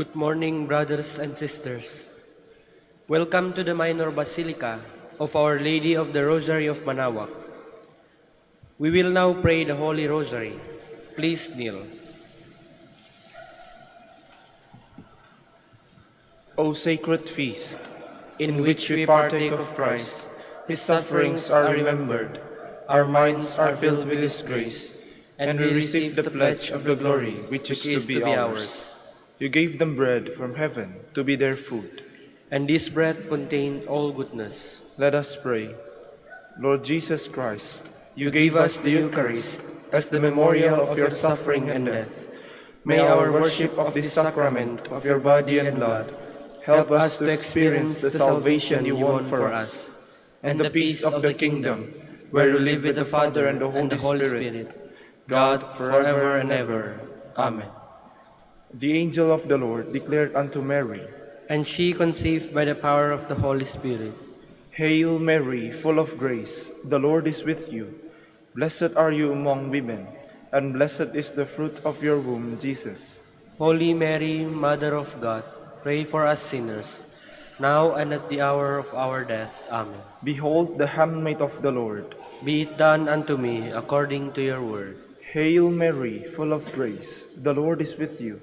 Good morning, brothers and sisters. Welcome to the Minor Basilica of Our Lady of the Rosary of Manaoag. We will now pray the Holy Rosary. Please kneel. O sacred feast, In which we partake of Christ, His sufferings are remembered, our minds are filled with His grace, and we receive the pledge of the glory which is to be ours. You gave them bread from heaven to be their food. And this bread contained all goodness. Let us pray. Lord Jesus Christ, You give us the Eucharist as the memorial of your suffering and death. May our worship of this sacrament of your body and blood help us to experience the salvation you won for us, and the peace of the kingdom, where you live with the Father and the Holy Spirit, God forever and ever. Amen. the angel of the Lord declared unto Mary, And she conceived by the power of the Holy Spirit. Hail Mary, full of grace, the Lord is with you. Blessed are you among women, and blessed is the fruit of your womb, Jesus. Holy Mary, Mother of God, pray for us sinners, now and at the hour of our death. Amen. Behold the handmaid of the Lord. Be it done unto me according to your word. Hail Mary, full of grace, the Lord is with you.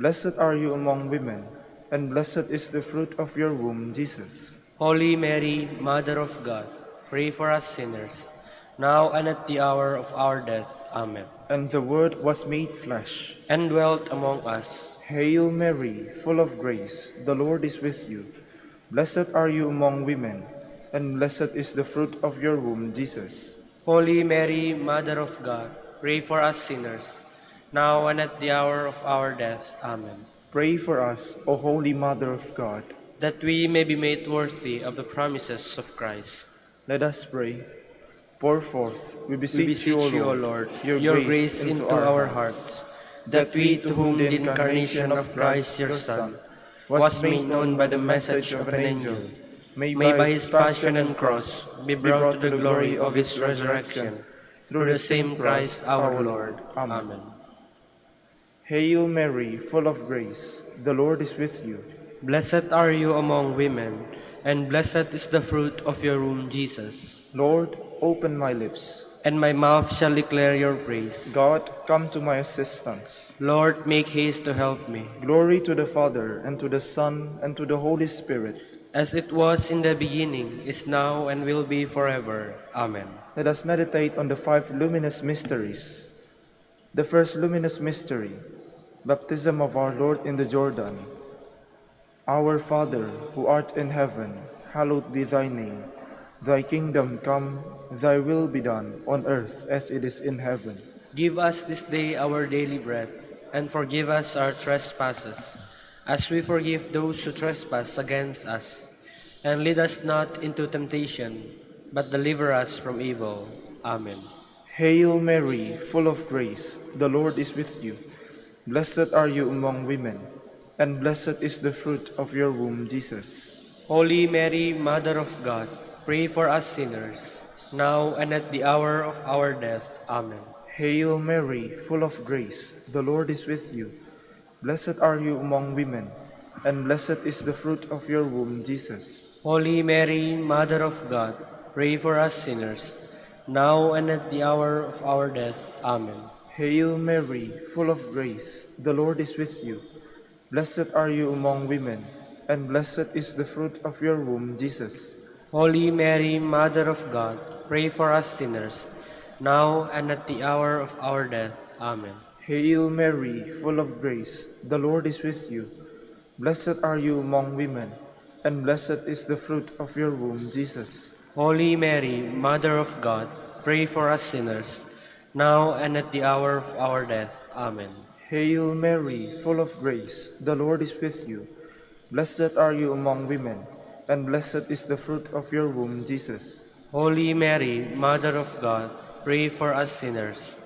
Blessed are you among women, and blessed is the fruit of your womb, Jesus. Holy Mary, Mother of God, pray for us sinners, now and at the hour of our death. Amen. And the Word was made flesh. And dwelt among us. Hail Mary, full of grace, the Lord is with you. Blessed are you among women, and blessed is the fruit of your womb, Jesus. Holy Mary, Mother of God, pray for us sinners, now and at the hour of our death. Amen. Pray for us, O Holy Mother of God. That we may be made worthy of the promises of Christ. Let us pray. Pour forth, we We beseech beseech you, you, O O Lord, Lord, your grace into our hearts, that we, to whom the incarnation of Christ your Son was made known by the message of an angel, may by his passion and cross be brought to the glory of his resurrection, through the same Christ our Lord. Amen. Hail Mary, full of grace, the Lord is with you. Blessed are you among women, and blessed is the fruit of your womb, Jesus. Lord, open my lips. And my mouth shall declare your praise. God, come to my assistance. Lord, make haste to help me. Glory to the Father, and to the Son, and to the Holy Spirit. As it was in the beginning, is now, and will be forever. Amen. Let us meditate on the 5 luminous mysteries. The first luminous mystery, baptism of our Lord in the Jordan. Our Father, who art in heaven, hallowed be thy name. Thy kingdom come, thy will be done, on earth as it is in heaven. Give us this day our daily bread, and forgive us our trespasses, as we forgive those who trespass against us. And lead us not into temptation, but deliver us from evil. Amen. Hail Mary, full of grace, the Lord is with you. Blessed are you among women, and blessed is the fruit of your womb, Jesus. Holy Mary, Mother of God, pray for us sinners, now and at the hour of our death. Amen. Hail Mary, full of grace, the Lord is with you. Blessed are you among women, and blessed is the fruit of your womb, Jesus. Holy Mary, Mother of God, pray for us sinners, now and at the hour of our death. Amen. Hail Mary, full of grace, the Lord is with you. Blessed are you among women, and blessed is the fruit of your womb, Jesus. Holy Mary, Mother of God, pray for us sinners, now and at the hour of our death. Amen. Hail Mary, full of grace, the Lord is with you. Blessed are you among women, and blessed is the fruit of your womb, Jesus. Holy Mary, Mother of God, pray for us sinners, now and at the hour of our death. Amen. Hail Mary, full of grace, the Lord is with you. Blessed are you among women, and blessed is the fruit of your womb, Jesus. Holy Mary, Mother of God, pray for us sinners,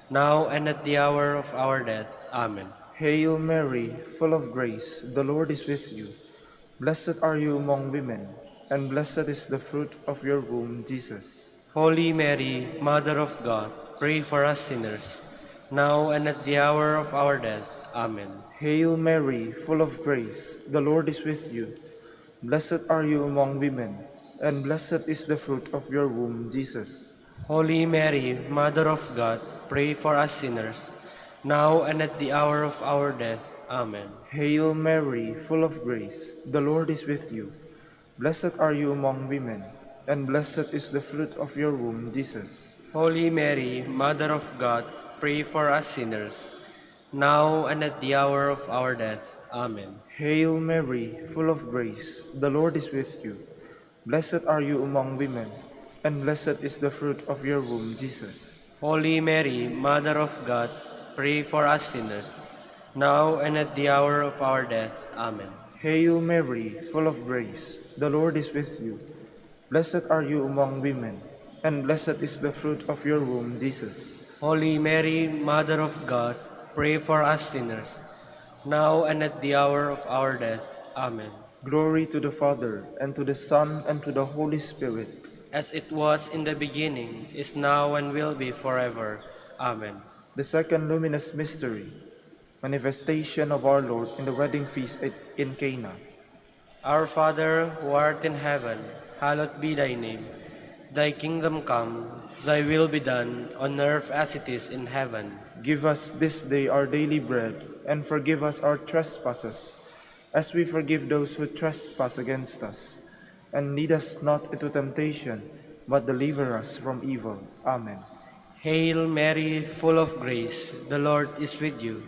now and at the hour of our death. Amen. Hail Mary, full of grace, the Lord is with you. Blessed are you among women, and blessed is the fruit of your womb, Jesus. Holy Mary, Mother of God, pray for us sinners, now and at the hour of our death. Amen. Hail Mary, full of grace, the Lord is with you. Blessed are you among women, and blessed is the fruit of your womb, Jesus. Holy Mary, Mother of God, pray for us sinners, now and at the hour of our death. Amen. Hail Mary, full of grace, the Lord is with you. Blessed are you among women, and blessed is the fruit of your womb, Jesus. Holy Mary, Mother of God, pray for us sinners, now and at the hour of our death. Amen. Hail Mary, full of grace, the Lord is with you. Blessed are you among women, and blessed is the fruit of your womb, Jesus. Holy Mary, Mother of God, pray for us sinners, now and at the hour of our death. Amen. Hail Mary, full of grace, the Lord is with you. Blessed are you among women, and blessed is the fruit of your womb, Jesus. Holy Mary, Mother of God, pray for us sinners, now and at the hour of our death. Amen. Glory to the Father, and to the Son, and to the Holy Spirit. As it was in the beginning, is now, and will be forever. Amen. The second luminous mystery, manifestation of our Lord in the wedding feast in Cana. Our Father, who art in heaven, hallowed be thy name. Thy kingdom come, thy will be done, on earth as it is in heaven. Give us this day our daily bread, and forgive us our trespasses, as we forgive those who trespass against us. And lead us not into temptation, but deliver us from evil. Amen. Hail Mary, full of grace, the Lord is with you.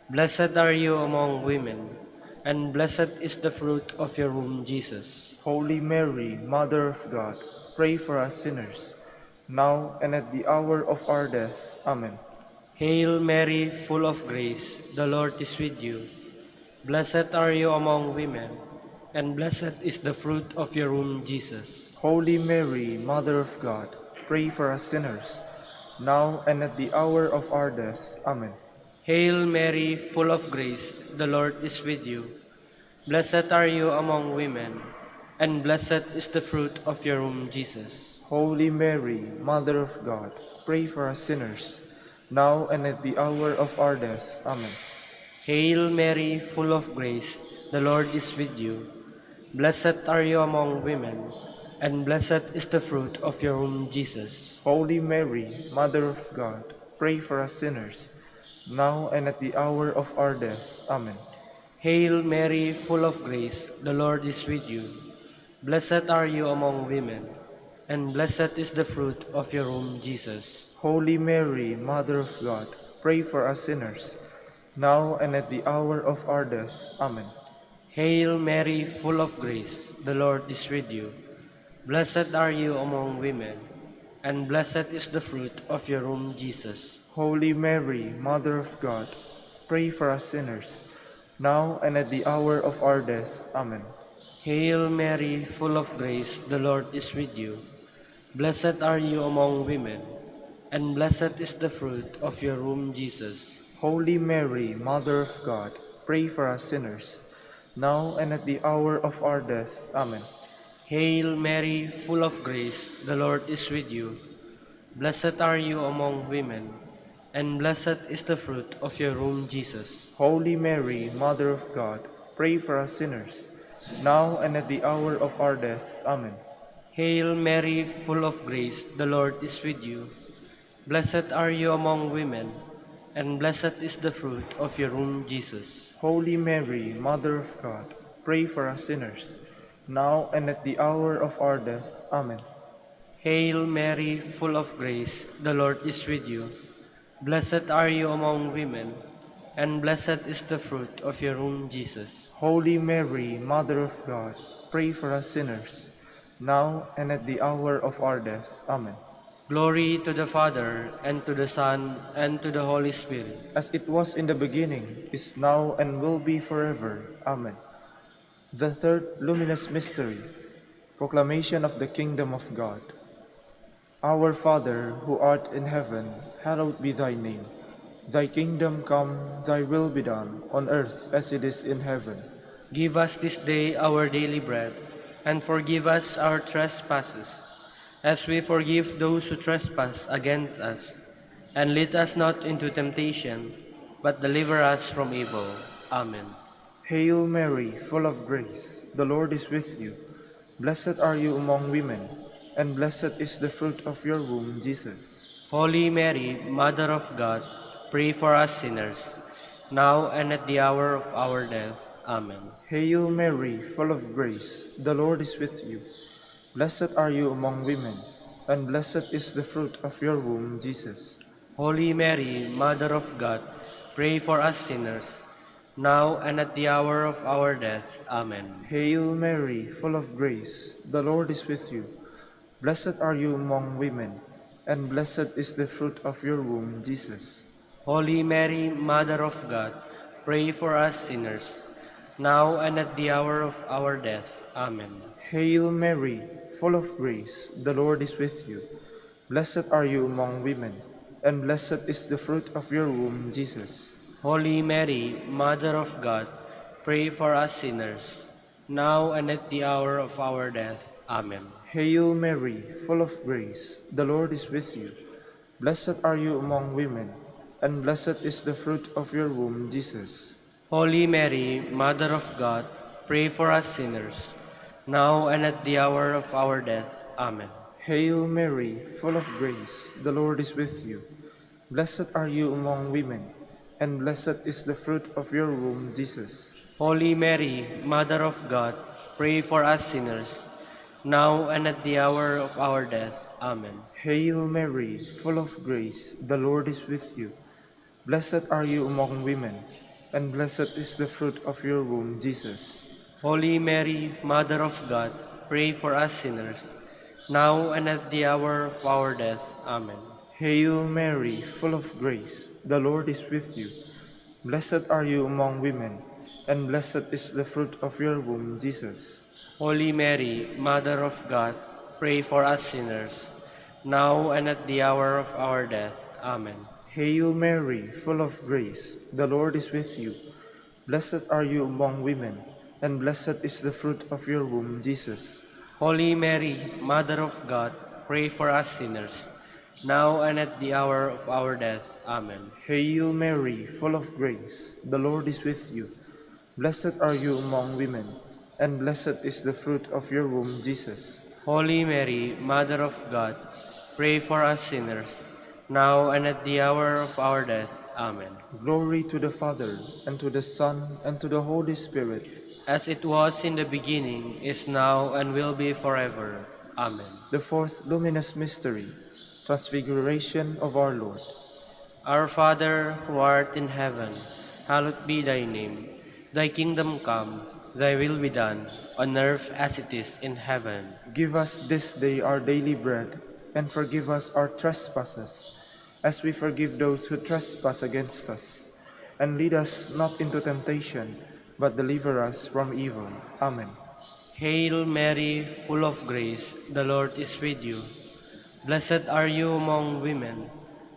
Blessed are you among women, and blessed is the fruit of your womb, Jesus. Holy Mary, Mother of God, pray for us sinners, now and at the hour of our death. Amen. Hail Mary, full of grace, the Lord is with you. Blessed are you among women, and blessed is the fruit of your womb, Jesus. Holy Mary, Mother of God, pray for us sinners, now and at the hour of our death. Amen. Hail Mary, full of grace, the Lord is with you. Blessed are you among women, and blessed is the fruit of your womb, Jesus. Holy Mary, Mother of God, pray for us sinners, now and at the hour of our death. Amen. Hail Mary, full of grace, the Lord is with you. Blessed are you among women, and blessed is the fruit of your womb, Jesus. Holy Mary, Mother of God, pray for us sinners, now and at the hour of our death. Amen. Hail Mary, full of grace, the Lord is with you. Blessed are you among women, and blessed is the fruit of your womb, Jesus. Holy Mary, Mother of God, pray for us sinners, now and at the hour of our death. Amen. Hail Mary, full of grace, the Lord is with you. Blessed are you among women, and blessed is the fruit of your womb, Jesus. Holy Mary, Mother of God, pray for us sinners, now and at the hour of our death. Amen. Hail Mary, full of grace, the Lord is with you. Blessed are you among women, and blessed is the fruit of your womb, Jesus. Holy Mary, Mother of God, pray for us sinners, now and at the hour of our death. Amen. Hail Mary, full of grace, the Lord is with you. Blessed are you among women, and blessed is the fruit of your womb, Jesus. Holy Mary, Mother of God, pray for us sinners, now and at the hour of our death. Amen. Hail Mary, full of grace, the Lord is with you. Blessed are you among women, and blessed is the fruit of your womb, Jesus. Holy Mary, Mother of God, pray for us sinners, now and at the hour of our death. Amen. Hail Mary, full of grace, the Lord is with you. Blessed are you among women, and blessed is the fruit of your womb, Jesus. Holy Mary, Mother of God, pray for us sinners, now and at the hour of our death. Amen. Glory to the Father, and to the Son, and to the Holy Spirit. As it was in the beginning, is now, and will be forever. Amen. The third luminous mystery, proclamation of the kingdom of God. Our Father, who art in heaven, hallowed be thy name. Thy kingdom come, thy will be done, on earth as it is in heaven. Give us this day our daily bread, and forgive us our trespasses, as we forgive those who trespass against us. And lead us not into temptation, but deliver us from evil. Amen. Hail Mary, full of grace, the Lord is with you. Blessed are you among women, and blessed is the fruit of your womb, Jesus. Holy Mary, Mother of God, pray for us sinners, now and at the hour of our death. Amen. Hail Mary, full of grace, the Lord is with you. Blessed are you among women, and blessed is the fruit of your womb, Jesus. Holy Mary, Mother of God, pray for us sinners, now and at the hour of our death. Amen. Hail Mary, full of grace, the Lord is with you. Blessed are you among women, and blessed is the fruit of your womb, Jesus. Holy Mary, Mother of God, pray for us sinners, now and at the hour of our death. Amen. Hail Mary, full of grace, the Lord is with you. Blessed are you among women, and blessed is the fruit of your womb, Jesus. Holy Mary, Mother of God, pray for us sinners, now and at the hour of our death. Amen. Hail Mary, full of grace, the Lord is with you. Blessed are you among women, and blessed is the fruit of your womb, Jesus. Holy Mary, Mother of God, pray for us sinners, now and at the hour of our death. Amen. Hail Mary, full of grace, the Lord is with you. Blessed are you among women, and blessed is the fruit of your womb, Jesus. Holy Mary, Mother of God, pray for us sinners, now and at the hour of our death. Amen. Hail Mary, full of grace, the Lord is with you. Blessed are you among women, and blessed is the fruit of your womb, Jesus. Holy Mary, Mother of God, pray for us sinners, now and at the hour of our death. Amen. Hail Mary, full of grace, the Lord is with you. Blessed are you among women, and blessed is the fruit of your womb, Jesus. Holy Mary, Mother of God, pray for us sinners, now and at the hour of our death. Amen. Hail Mary, full of grace, the Lord is with you. Blessed are you among women, and blessed is the fruit of your womb, Jesus. Holy Mary, Mother of God, pray for us sinners, now and at the hour of our death. Amen. Hail Mary, full of grace, the Lord is with you. Blessed are you among women, and blessed is the fruit of your womb, Jesus. Holy Mary, Mother of God, pray for us sinners, now and at the hour of our death. Amen. Glory to the Father, and to the Son, and to the Holy Spirit. As it was in the beginning, is now, and will be forever. Amen. The fourth luminous mystery, Transfiguration of our Lord. Our Father, who art in heaven, hallowed be thy name. Thy kingdom come, thy will be done, on earth as it is in heaven. Give us this day our daily bread, and forgive us our trespasses, as we forgive those who trespass against us. And lead us not into temptation, but deliver us from evil. Amen. Hail Mary, full of grace, the Lord is with you. Blessed are you among women,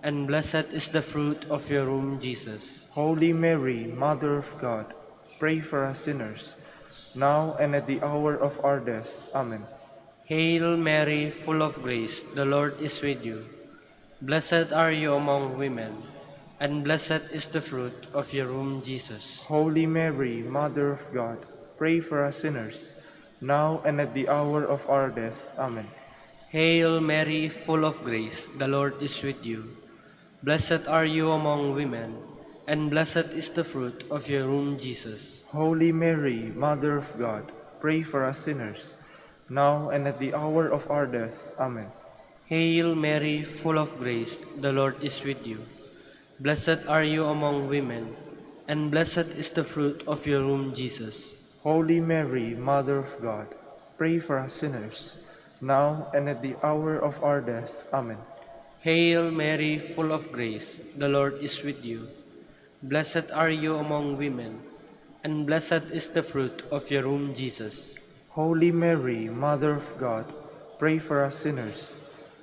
and blessed is the fruit of your womb, Jesus. Holy Mary, Mother of God, pray for us sinners, now and at the hour of our death. Amen. Hail Mary, full of grace, the Lord is with you. Blessed are you among women, and blessed is the fruit of your womb, Jesus. Holy Mary, Mother of God, pray for us sinners, now and at the hour of our death. Amen. Hail Mary, full of grace, the Lord is with you. Blessed are you among women, and blessed is the fruit of your womb, Jesus. Holy Mary, Mother of God, pray for us sinners, now and at the hour of our death. Amen. Hail Mary, full of grace, the Lord is with you. Blessed are you among women, and blessed is the fruit of your womb, Jesus. Holy Mary, Mother of God, pray for us sinners, now and at the hour of our death. Amen. Hail Mary, full of grace, the Lord is with you. Blessed are you among women, and blessed is the fruit of your womb, Jesus. Holy Mary, Mother of God, pray for us sinners,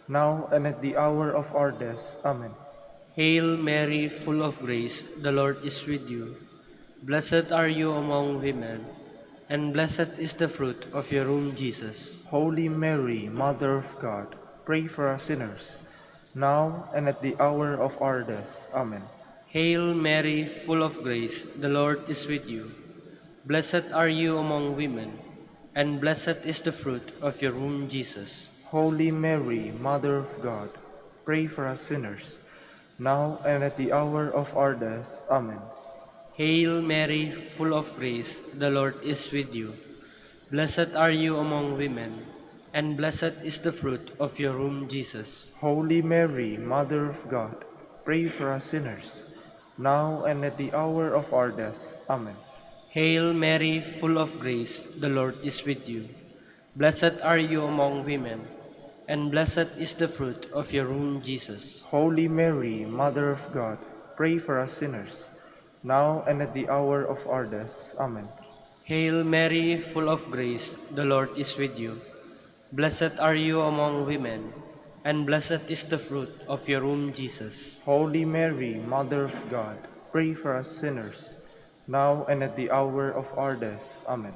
now and at the hour of our death. Amen. Hail Mary, full of grace, the Lord is with you. Blessed are you among women, and blessed is the fruit of your womb, Jesus. Holy Mary, Mother of God, pray for us sinners, now and at the hour of our death. Amen. Hail Mary, full of grace, the Lord is with you. Blessed are you among women, and blessed is the fruit of your womb, Jesus. Holy Mary, Mother of God, pray for us sinners, now and at the hour of our death. Amen. Hail Mary, full of grace, the Lord is with you. Blessed are you among women, and blessed is the fruit of your womb, Jesus. Holy Mary, Mother of God, pray for us sinners, now and at the hour of our death. Amen. Hail Mary, full of grace, the Lord is with you. Blessed are you among women, and blessed is the fruit of your womb, Jesus. Holy Mary, Mother of God, pray for us sinners, now and at the hour of our death. Amen. Hail Mary, full of grace, the Lord is with you. Blessed are you among women, and blessed is the fruit of your womb, Jesus. Holy Mary, Mother of God, pray for us sinners, now and at the hour of our death. Amen.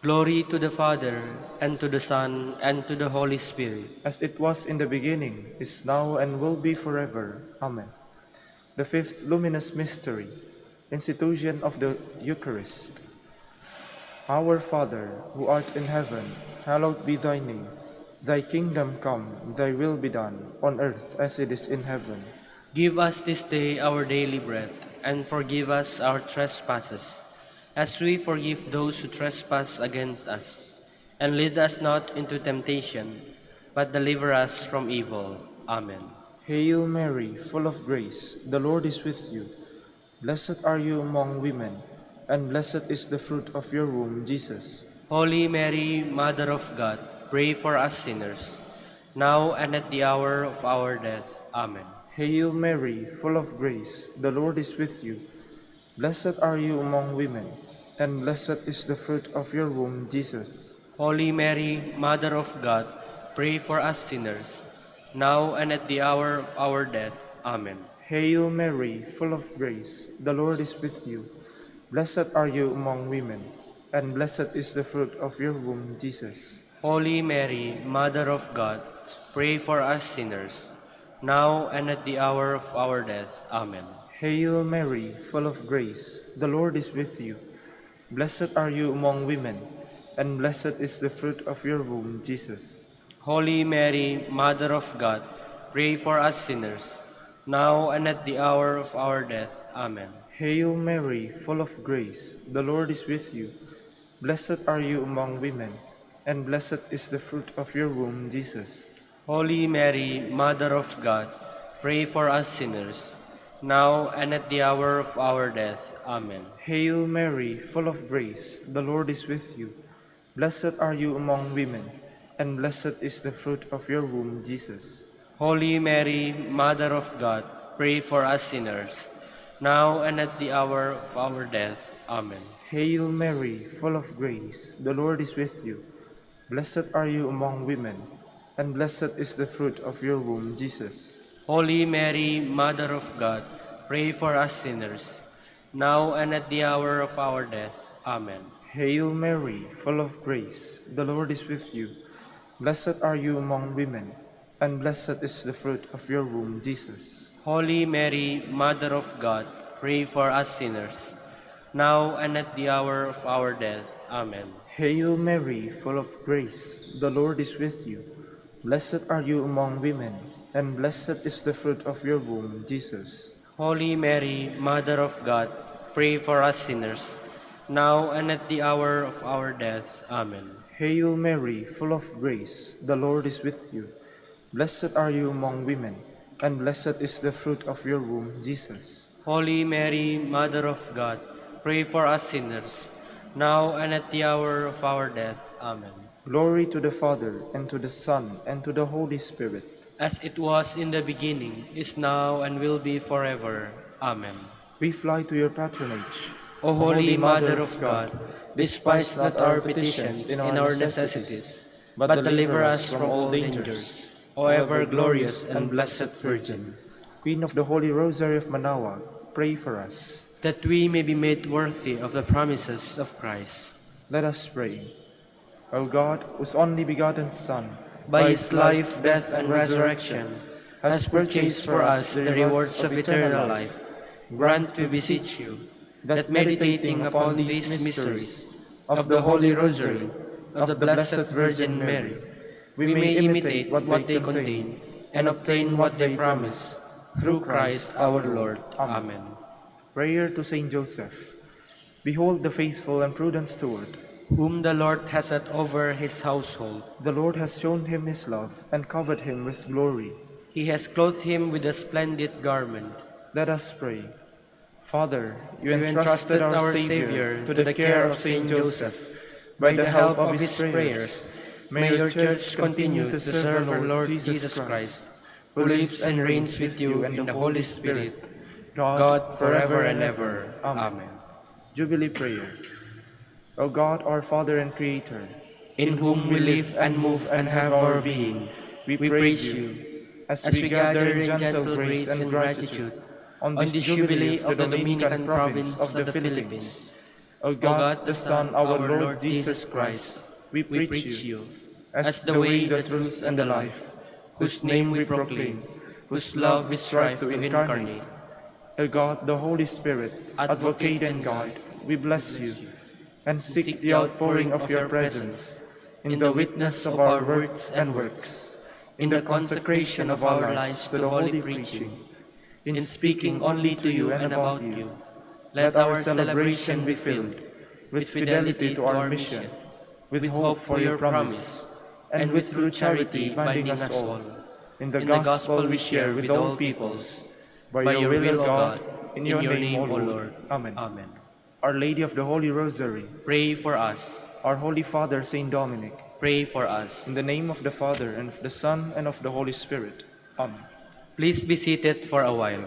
Glory to the Father, and to the Son, and to the Holy Spirit. As it was in the beginning, is now, and will be forever. Amen. The fifth luminous mystery, institution of the Eucharist. Our Father, who art in heaven, hallowed be thy name. Thy kingdom come, thy will be done, on earth as it is in heaven. Give us this day our daily bread, and forgive us our trespasses, as we forgive those who trespass against us. And lead us not into temptation, but deliver us from evil. Amen. Hail Mary, full of grace, the Lord is with you. Blessed are you among women, and blessed is the fruit of your womb, Jesus. Holy Mary, Mother of God, pray for us sinners, now and at the hour of our death. Amen. Hail Mary, full of grace, the Lord is with you. Blessed are you among women, and blessed is the fruit of your womb, Jesus. Holy Mary, Mother of God, pray for us sinners, now and at the hour of our death. Amen. Hail Mary, full of grace, the Lord is with you. Blessed are you among women, and blessed is the fruit of your womb, Jesus. Holy Mary, Mother of God, pray for us sinners, now and at the hour of our death. Amen. Hail Mary, full of grace, the Lord is with you. Blessed are you among women, and blessed is the fruit of your womb, Jesus. Holy Mary, Mother of God, pray for us sinners, now and at the hour of our death. Amen. Hail Mary, full of grace, the Lord is with you. Blessed are you among women, and blessed is the fruit of your womb, Jesus. Holy Mary, Mother of God, pray for us sinners, now and at the hour of our death. Amen. Hail Mary, full of grace, the Lord is with you. Blessed are you among women, and blessed is the fruit of your womb, Jesus. Holy Mary, Mother of God, pray for us sinners, now and at the hour of our death. Amen. Hail Mary, full of grace, the Lord is with you. Blessed are you among women, and blessed is the fruit of your womb, Jesus. Holy Mary, Mother of God, pray for us sinners, now and at the hour of our death. Amen. Hail Mary, full of grace, the Lord is with you. Blessed are you among women, and blessed is the fruit of your womb, Jesus. Holy Mary, Mother of God, pray for us sinners, now and at the hour of our death. Amen. Hail Mary, full of grace, the Lord is with you. Blessed are you among women, and blessed is the fruit of your womb, Jesus. Holy Mary, Mother of God, pray for us sinners, now and at the hour of our death. Amen. Hail Mary, full of grace, the Lord is with you. Blessed are you among women, and blessed is the fruit of your womb, Jesus. Holy Mary, Mother of God, pray for us sinners, now and at the hour of our death. Amen. Glory to the Father, and to the Son, and to the Holy Spirit. As it was in the beginning, is now, and will be forever. Amen. We fly to your patronage. O Holy Mother of God, despise not our petitions in our necessities, but deliver us from all dangers. O ever glorious and blessed Virgin, Queen of the Holy Rosary of Manaoag, pray for us. that we may be made worthy of the promises of Christ. Let us pray. O God, whose only begotten Son, By his life, death, and resurrection, has purchased for us the rewards of eternal life, grant, we beseech you, that meditating upon these mysteries of the Holy Rosary of the Blessed Virgin Mary, we may imitate what they contain and obtain what they promise, through Christ our Lord. Amen. Prayer to Saint Joseph. Behold the faithful and prudent steward. Whom the Lord has set over his household. The Lord has shown him his love and covered him with glory. He has clothed him with a splendid garment. Let us pray. Father, you You entrusted our Savior to the care of Saint Joseph. By the help of his prayers, may your Church continue to serve our Lord Jesus Christ, who lives and reigns with you in the Holy Spirit, God forever and ever. Amen. Jubilee Prayer. O God, our Father and Creator, In whom we live and move and have our being, we praise you. As we gather in gentle grace and gratitude on this Jubilee of the Dominican province of the Philippines, O God, the Son, our Lord Jesus Christ, we preach you as the way, the truth, and the life, whose name we proclaim, whose love we strive to incarnate. O God, the Holy Spirit, advocate and guide, we bless you, and seek the outpouring of your presence in the witness of our words and works, in the consecration of our lives to the holy preaching, in speaking only to you and about you. Let our celebration be filled with fidelity to our mission, with hope for your promise, and with true charity binding us all, in the gospel we share with all peoples. By your will, O God, in your name, O Lord. Amen. Amen. Our Lady of the Holy Rosary, Pray for us. our Holy Father, Saint Dominic, Pray for us. in the name of the Father, and of the Son, and of the Holy Spirit. Amen. Please be seated for a while.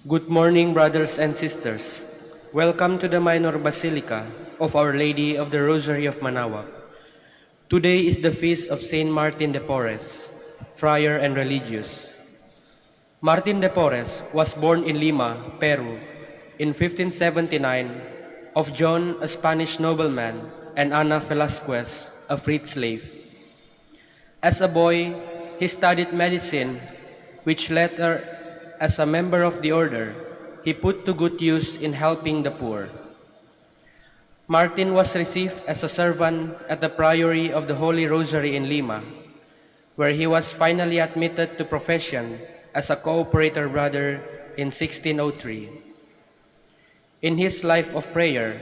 Good morning, brothers and sisters. Welcome to the Minor Basilica of Our Lady of the Rosary of Manaoag. Today is the feast of Saint Martin de Porres, friar and religious. Martin de Porres was born in Lima, Peru, in 1579 of John, a Spanish nobleman, and Ana Velasquez, a freed slave. As a boy, he studied medicine, which later, as a member of the order, he put to good use in helping the poor. Martin was received as a servant at the Priory of the Holy Rosary in Lima, where he was finally admitted to profession as a cooperator brother in 1603. In his life of prayer,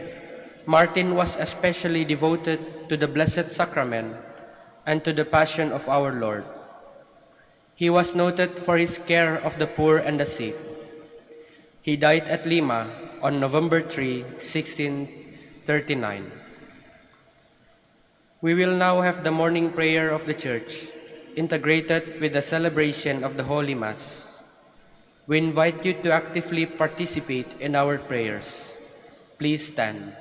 Martin was especially devoted to the Blessed Sacrament and to the Passion of our Lord. He was noted for his care of the poor and the sick. He died at Lima on November 3, 1639. We will now have the morning prayer of the Church, integrated with the celebration of the Holy Mass. We invite you to actively participate in our prayers. Please stand.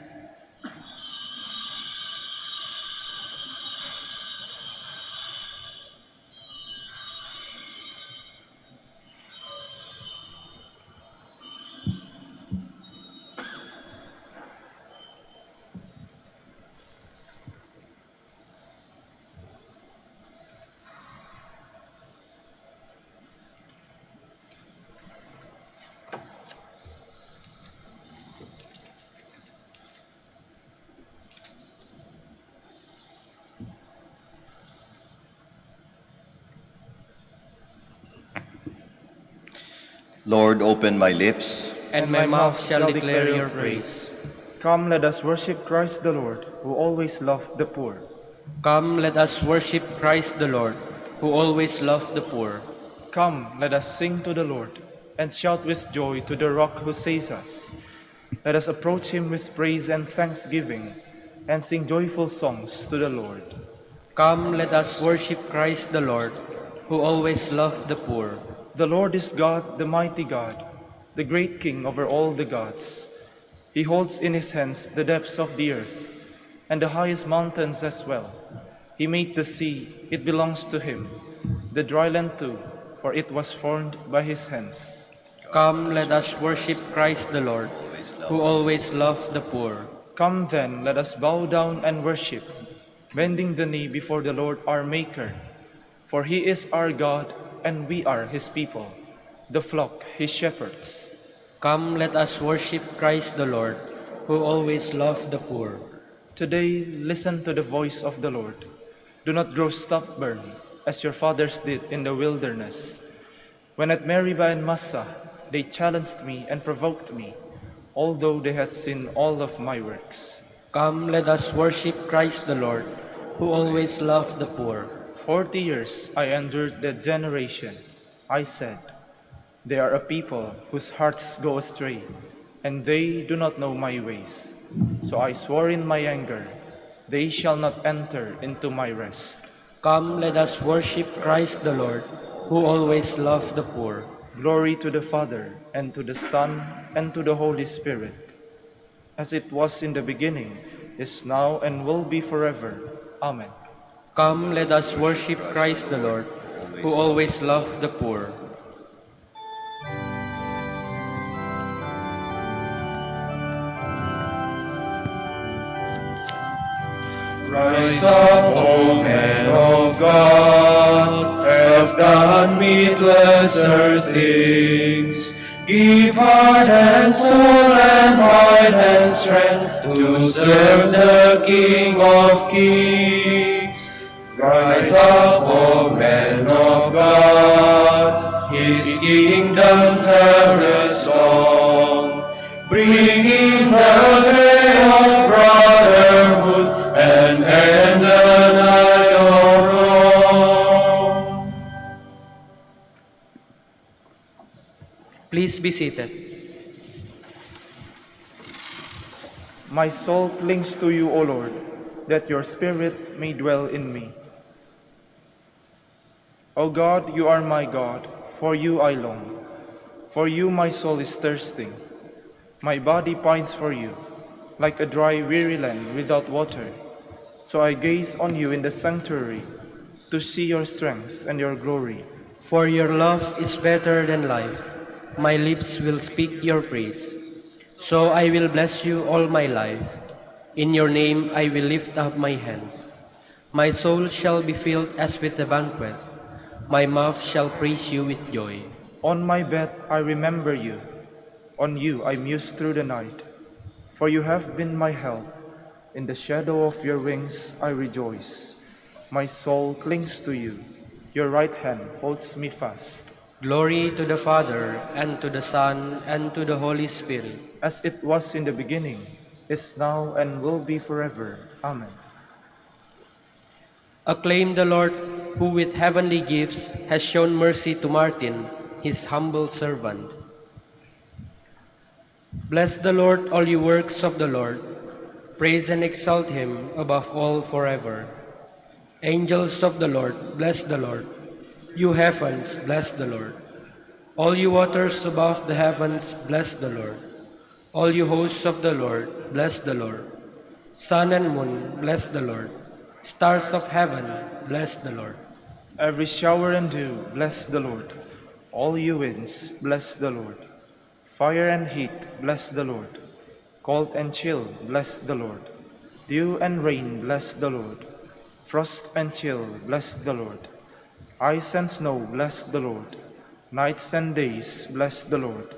Lord, open my lips, And my mouth shall declare your praise. Come, let us worship Christ the Lord, who always loved the poor. Come, let us worship Christ the Lord, who always loved the poor. Come, let us sing to the Lord, and shout with joy to the Rock who saves us. Let us approach him with praise and thanksgiving, and sing joyful songs to the Lord. Come, let us worship Christ the Lord, who always loved the poor. The Lord is God, the mighty God, the great King over all the gods. He holds in his hands the depths of the earth, and the highest mountains as well. He made the sea, it belongs to him, the dry land too, for it was formed by his hands. Come, let us worship Christ the Lord, who always loves the poor. Come then, let us bow down and worship, bending the knee before the Lord our Maker. For he is our God, and we are his people, the flock his shepherds. Come, let us worship Christ the Lord, who always loves the poor. Today, listen to the voice of the Lord. Do not grow stubborn, as your fathers did in the wilderness. When at Meribah and Massah, they challenged me and provoked me, although they had seen all of my works. Come, let us worship Christ the Lord, who always loves the poor. 40 years I endured that generation. I said, they are a people whose hearts go astray, and they do not know my ways. So I swore in my anger, they shall not enter into my rest. Come, let us worship Christ the Lord, who always loves the poor. Glory to the Father, and to the Son, and to the Holy Spirit, as it was in the beginning, is now, and will be forever. Amen. Come, let us worship Christ the Lord, who always loves the poor. Rise up, O men of God, have done with lesser things. Give heart and soul and might and strength to serve the King of Kings. Rise up, O men of God, his kingdom terrors long, bringing the day of brotherhood and end the night of wrong. Please be seated. My soul clings to you, O Lord, that your Spirit may dwell in me. O God, you are my God, for you I long. For you my soul is thirsting. My body pines for you, like a dry, weary land without water. So I gaze on you in the sanctuary, to see your strength and your glory. For your love is better than life. My lips will speak your praise. So I will bless you all my life. In your name I will lift up my hands. My soul shall be filled as with a banquet. My mouth shall praise you with joy. On my bed I remember you. On you I muse through the night. For you have been my help. In the shadow of your wings I rejoice. My soul clings to you. Your right hand holds me fast. Glory to the Father, and to the Son, and to the Holy Spirit. As it was in the beginning, is now, and will be forever. Amen. Acclaim the Lord, who with heavenly gifts has shown mercy to Martin, his humble servant. Bless the Lord, all you works of the Lord. Praise and exalt him above all forever. Angels of the Lord, bless the Lord. You heavens, bless the Lord. All you waters above the heavens, bless the Lord. All you hosts of the Lord, bless the Lord. Sun and moon, bless the Lord. Stars of heaven, bless the Lord. Every shower and dew, bless the Lord. All you winds, bless the Lord. Fire and heat, bless the Lord. Cold and chill, bless the Lord. Dew and rain, bless the Lord. Frost and chill, bless the Lord. Ice and snow, bless the Lord. Nights and days, bless the Lord.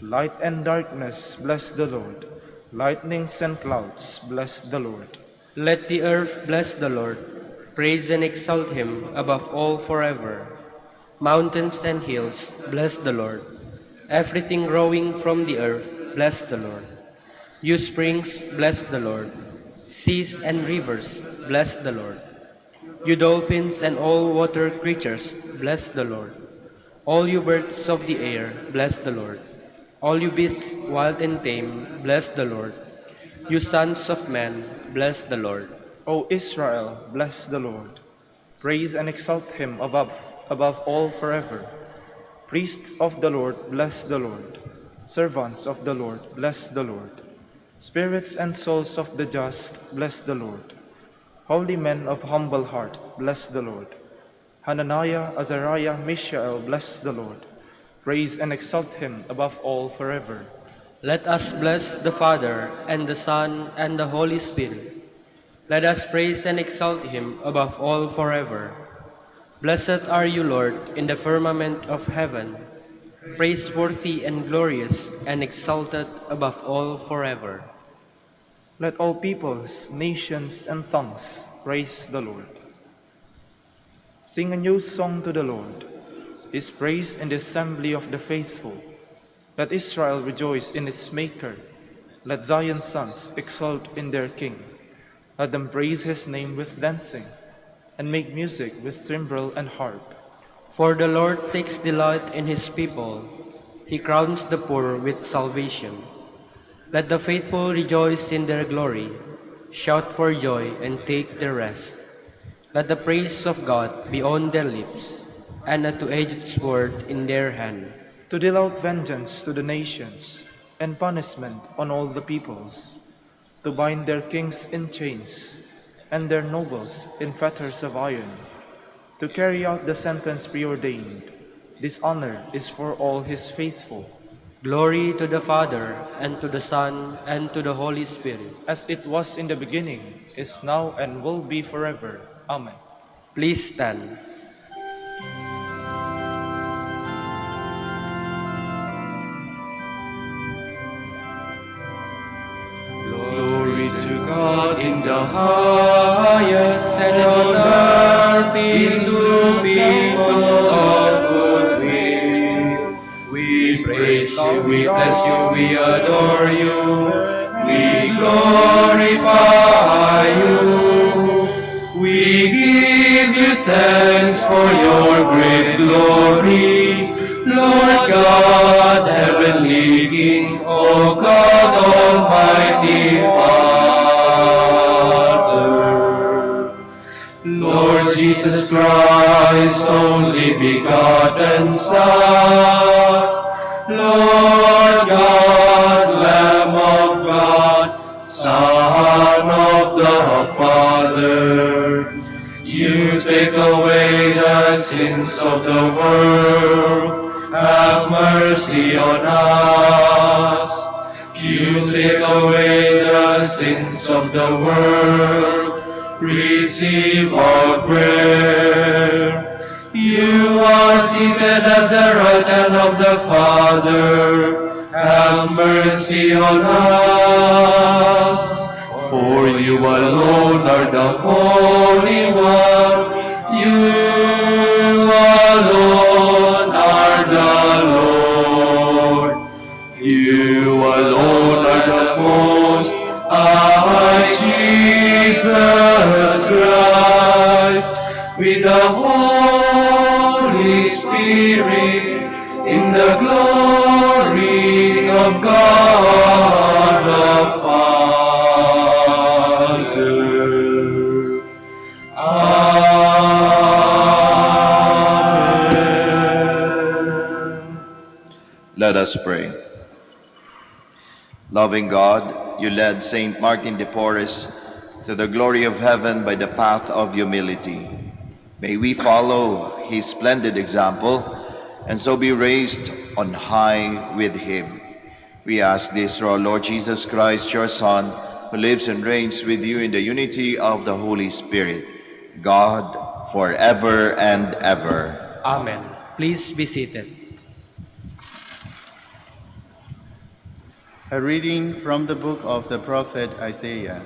Light and darkness, bless the Lord. Lightnings and clouds, bless the Lord. Let the earth bless the Lord. Praise and exalt him above all forever. Mountains and hills, bless the Lord. Everything growing from the earth, bless the Lord. You springs, bless the Lord. Seas and rivers, bless the Lord. You dolphins and all water creatures, bless the Lord. All you birds of the air, bless the Lord. All you beasts wild and tame, bless the Lord. You sons of men, bless the Lord. O Israel, bless the Lord. Praise and exalt him above all forever. Priests of the Lord, bless the Lord. Servants of the Lord, bless the Lord. Spirits and souls of the just, bless the Lord. Holy men of humble heart, bless the Lord. Hananiah, Azariah, Mishael, bless the Lord. Praise and exalt him above all forever. Let us bless the Father, and the Son, and the Holy Spirit. Let us praise and exalt him above all forever. Blessed are you, Lord, in the firmament of heaven, praiseworthy and glorious, and exalted above all forever. Let all peoples, nations, and tongues praise the Lord. Sing a new song to the Lord, his praise in the assembly of the faithful. Let Israel rejoice in its Maker. Let Zion's sons exult in their King. Let them praise his name with dancing, and make music with timbrel and harp. For the Lord takes delight in his people. He crowns the poor with salvation. Let the faithful rejoice in their glory, shout for joy and take their rest. Let the praise of God be on their lips, and a two-edged sword in their hand, to deal out vengeance to the nations, and punishment on all the peoples, to bind their kings in chains, and their nobles in fetters of iron, to carry out the sentence preordained. This honor is for all his faithful. Glory to the Father, and to the Son, and to the Holy Spirit. As it was in the beginning, is now, and will be forever. Amen. Please stand. Glory to God in the highest, and on earth peace to people of good will. We praise you, we bless you, we adore you, we glorify you. We give you thanks for your great glory, Lord God, heavenly King, O God, Almighty Father. Lord Jesus Christ, only begotten Son, Lord God, Lamb of God, Son of the Father, you take away the sins of the world, have mercy on us. You take away the sins of the world, receive our prayer. You are seated at the right hand of the Father, have mercy on us. For you alone are the Holy One, you alone are the Lord, you alone are the Most High Jesus Christ, with the Holy Spirit, in the glory of God the Father. Amen. Let us pray. Loving God, you led Saint Martin de Porres to the glory of heaven by the path of humility. May we follow his splendid example and so be raised on high with him. We ask this through our Lord Jesus Christ, your Son, who lives and reigns with you in the unity of the Holy Spirit, God, forever and ever. Amen. Please be seated. A reading from the book of the prophet Isaiah.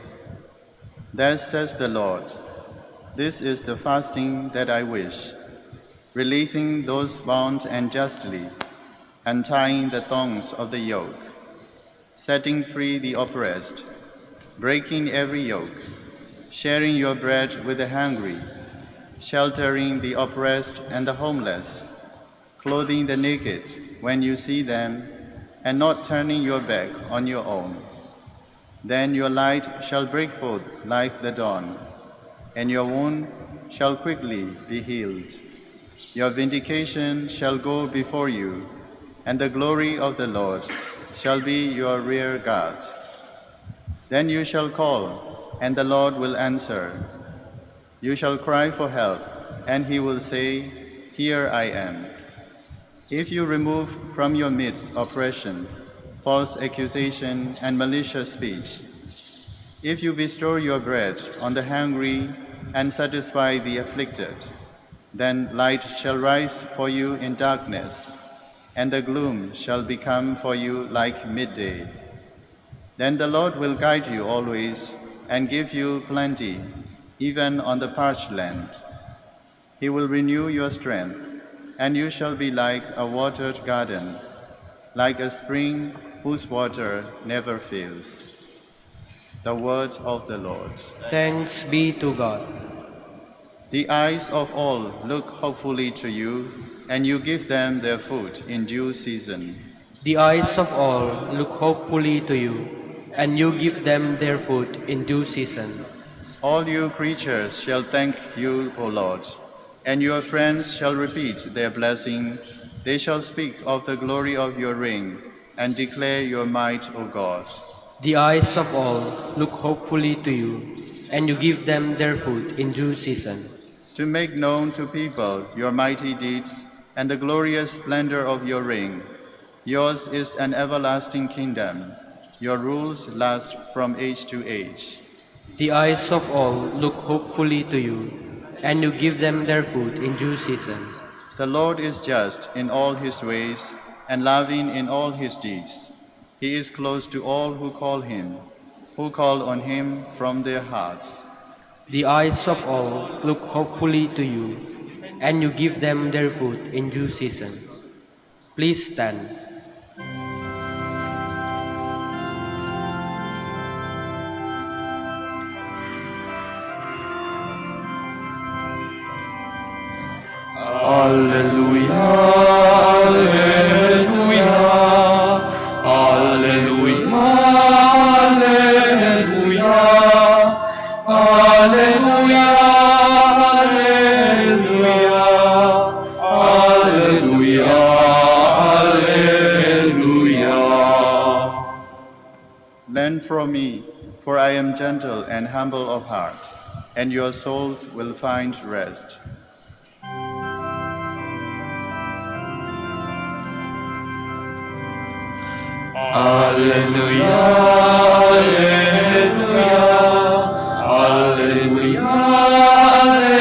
Thus says the Lord, this is the fasting that I wish, releasing those bound unjustly, untying the thongs of the yoke, setting free the oppressed, breaking every yoke, sharing your bread with the hungry, sheltering the oppressed and the homeless, clothing the naked when you see them, and not turning your back on your own. Then your light shall break forth like the dawn, and your wound shall quickly be healed. Your vindication shall go before you, and the glory of the Lord shall be your rear guard. Then you shall call, and the Lord will answer. You shall cry for help, and he will say, here I am. If you remove from your midst oppression, false accusation, and malicious speech, if you bestow your bread on the hungry and satisfy the afflicted, then light shall rise for you in darkness, and the gloom shall become for you like midday. Then the Lord will guide you always and give you plenty, even on the parched land. He will renew your strength, and you shall be like a watered garden, like a spring whose water never fails. The word of the Lord. Thanks be to God. The eyes of all look hopefully to you, and you give them their food in due season. The eyes of all look hopefully to you, and you give them their food in due season. All you creatures shall thank you, O Lord, and your friends shall repeat their blessing. They shall speak of the glory of your reign and declare your might, O God. The eyes of all look hopefully to you, and you give them their food in due season. To make known to people your mighty deeds and the glorious splendor of your reign. Yours is an everlasting kingdom. Your rules last from age to age. The eyes of all look hopefully to you, and you give them their food in due season. The Lord is just in all his ways and loving in all his deeds. He is close to all who call on him from their hearts. The eyes of all look hopefully to you, and you give them their food in due season. Please stand. Alleluia, alleluia, alleluia, alleluia, alleluia, alleluia, alleluia, alleluia. Learn from me, for I am gentle and humble of heart, and your souls will find rest. Alleluia, alleluia, alleluia, alleluia,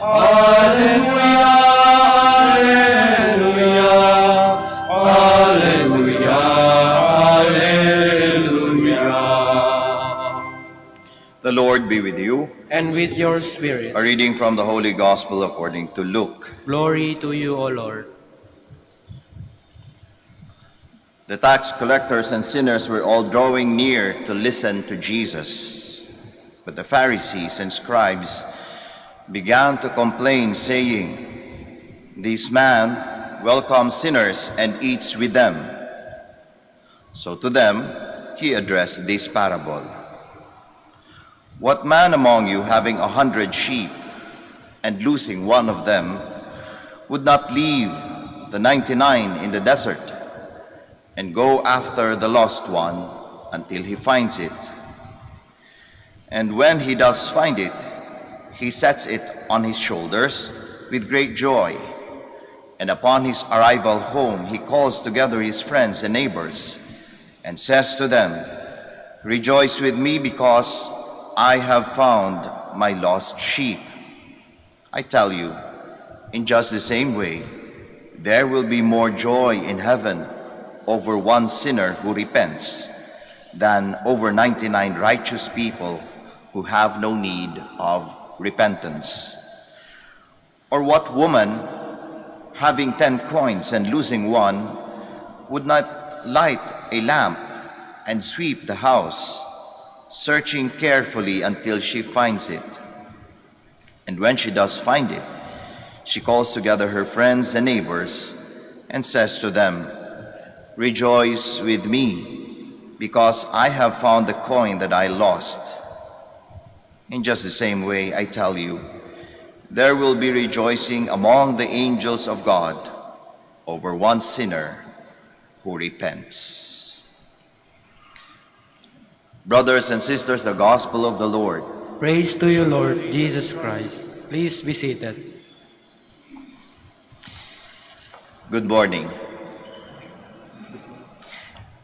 alleluia, alleluia, alleluia. The Lord be with you. And with your spirit. A reading from the Holy Gospel according to Luke. Glory to you, O Lord. The tax collectors and sinners were all drawing near to listen to Jesus. But the Pharisees and scribes began to complain, saying, "This man welcomes sinners and eats with them." So to them he addressed this parable. "What man among you, having 100 sheep and losing one of them, would not leave the 99 in the desert and go after the lost one until he finds it? And when he does find it, he sets it on his shoulders with great joy. And upon his arrival home, he calls together his friends and neighbors and says to them, 'Rejoice with me, because I have found my lost sheep.' I tell you, in just the same way, there will be more joy in heaven over one sinner who repents than over 99 righteous people who have no need of repentance. Or what woman, having 10 coins and losing one, would not light a lamp and sweep the house, searching carefully until she finds it? And when she does find it, she calls together her friends and neighbors and says to them, 'Rejoice with me, because I have found the coin that I lost.' In just the same way, I tell you, there will be rejoicing among the angels of God over one sinner who repents." Brothers and sisters, the Gospel of the Lord. Praise to you, Lord Jesus Christ. Please be seated. Good morning.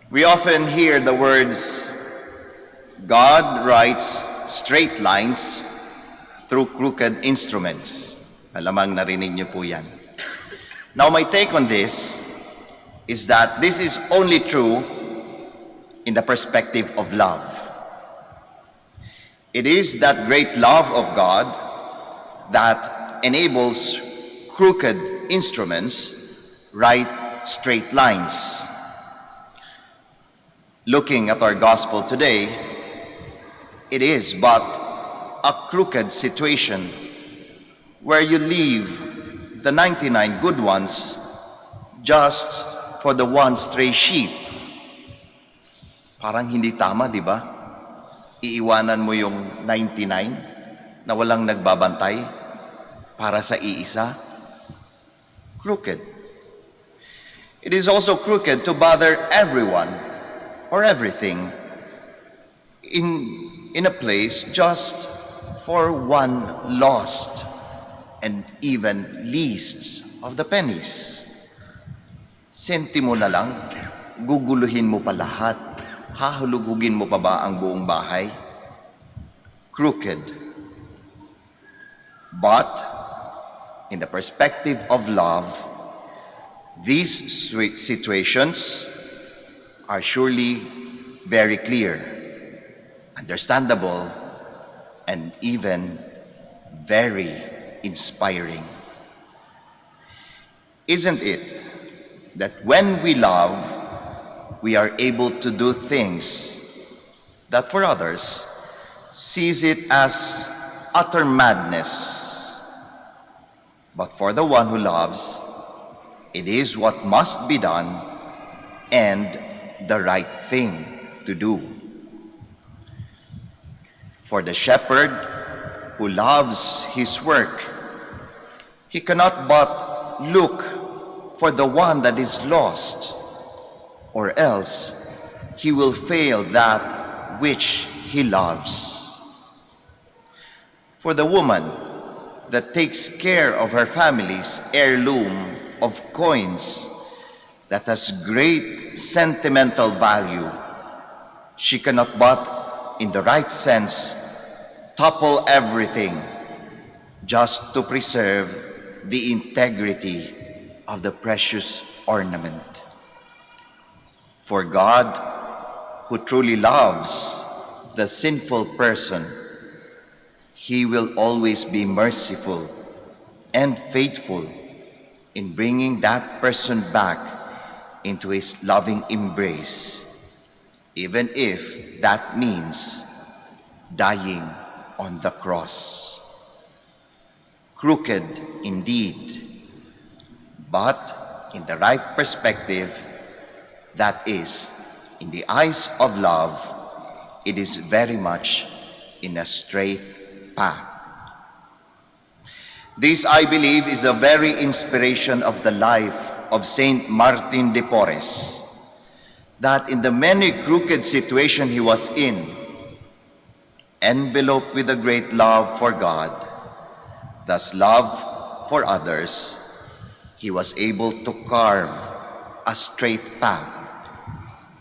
We often hear the words, God writes straight lines through crooked instruments. Malamang narinig niyo po yan. Now, my take on this is that this is only true in the perspective of love. It is that great love of God that enables crooked instruments write straight lines. Looking at our gospel today, it is but a crooked situation where you leave the 99 good ones just for the one stray sheep. Parang hindi tama, di ba? Iiwanan mo yung 99 na walang nagbabantay para sa iisa. Crooked. It is also crooked to bother everyone or everything in a place just for one lost and even least of the pennies. Sentimo na lang, guguluhin mo pa lahat, hahulugugin mo pa ba ang buong bahay? Crooked. But, in the perspective of love, these situations are surely very clear, understandable, and even very inspiring. Isn't it that when we love, we are able to do things that for others sees it as utter madness, but for the one who loves, it is what must be done and the right thing to do. For the shepherd who loves his work, he cannot but look for the one that is lost, or else he will fail that which he loves. For the woman that takes care of her family's heirloom of coins that has great sentimental value, she cannot but, in the right sense, topple everything just to preserve the integrity of the precious ornament. For God, who truly loves the sinful person, He will always be merciful and faithful in bringing that person back into His loving embrace, even if that means dying on the cross. Crooked indeed, but in the right perspective, that is, in the eyes of love, it is very much in a straight path. This, I believe, is the very inspiration of the life of Saint Martin de Porres, that in the many crooked situations he was in, enveloped with a great love for God, thus love for others, he was able to carve a straight path,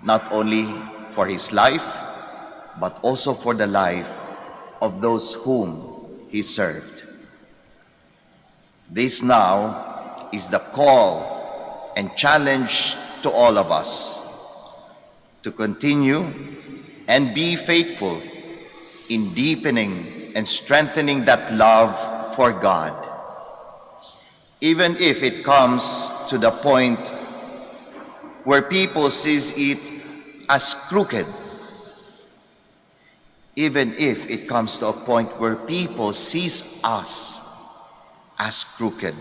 not only for his life, but also for the life of those whom he served. This now is the call and challenge to all of us to continue and be faithful in deepening and strengthening that love for God, even if it comes to the point where people sees it as crooked, even if it comes to a point where people sees us as crooked.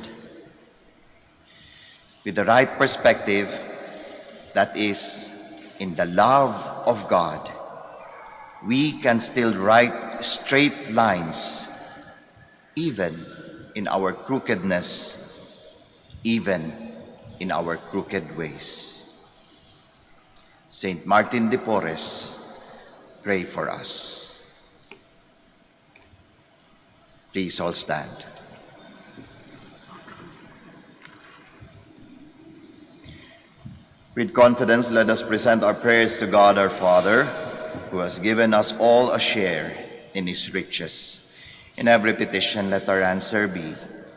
With the right perspective, that is, in the love of God, we can still write straight lines, even in our crookedness, even in our crooked ways. Saint Martin de Porres, pray for us. Please all stand. With confidence, let us present our prayers to God our Father, who has given us all a share in his riches. In every petition, let our answer be,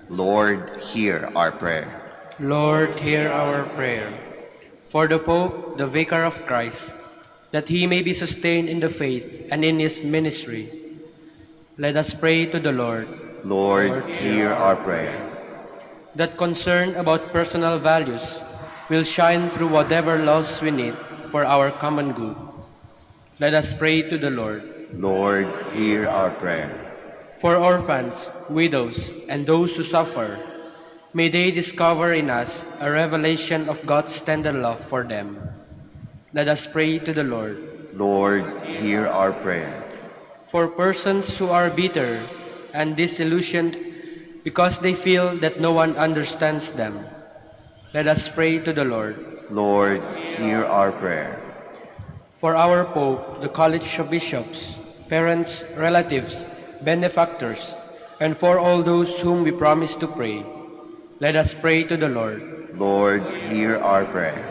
Lord, hear our prayer. Lord, hear our prayer. For the Pope, the Vicar of Christ, that he may be sustained in the faith and in his ministry, let us pray to the Lord. Lord, hear our prayer. That concern about personal values will shine through whatever laws we need for our common good. Let us pray to the Lord. Lord, hear our prayer. For orphans, widows, and those who suffer, may they discover in us a revelation of God's tender love for them. Let us pray to the Lord. Lord, hear our prayer. For persons who are bitter and disillusioned because they feel that no one understands them, let us pray to the Lord. Lord, hear our prayer. For our Pope, the College of Bishops, parents, relatives, benefactors, and for all those whom we promise to pray, let us pray to the Lord. Lord, hear our prayer.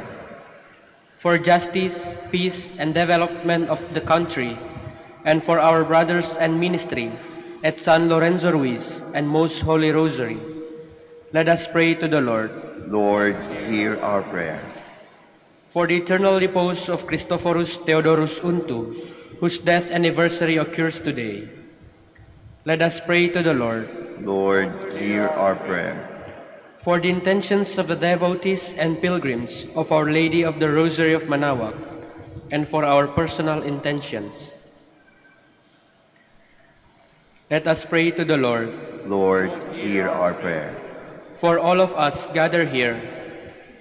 For justice, peace, and development of the country, and for our brothers and ministry at San Lorenzo Ruiz and Most Holy Rosary, let us pray to the Lord. Lord, hear our prayer. For the eternal repose of Christophorus Theodorus Untu, whose death anniversary occurs today, let us pray to the Lord. Lord, hear our prayer. For the intentions of the devotees and pilgrims of Our Lady of the Rosary of Manaoag, and for our personal intentions, let us pray to the Lord. Lord, hear our prayer. For all of us gathered here,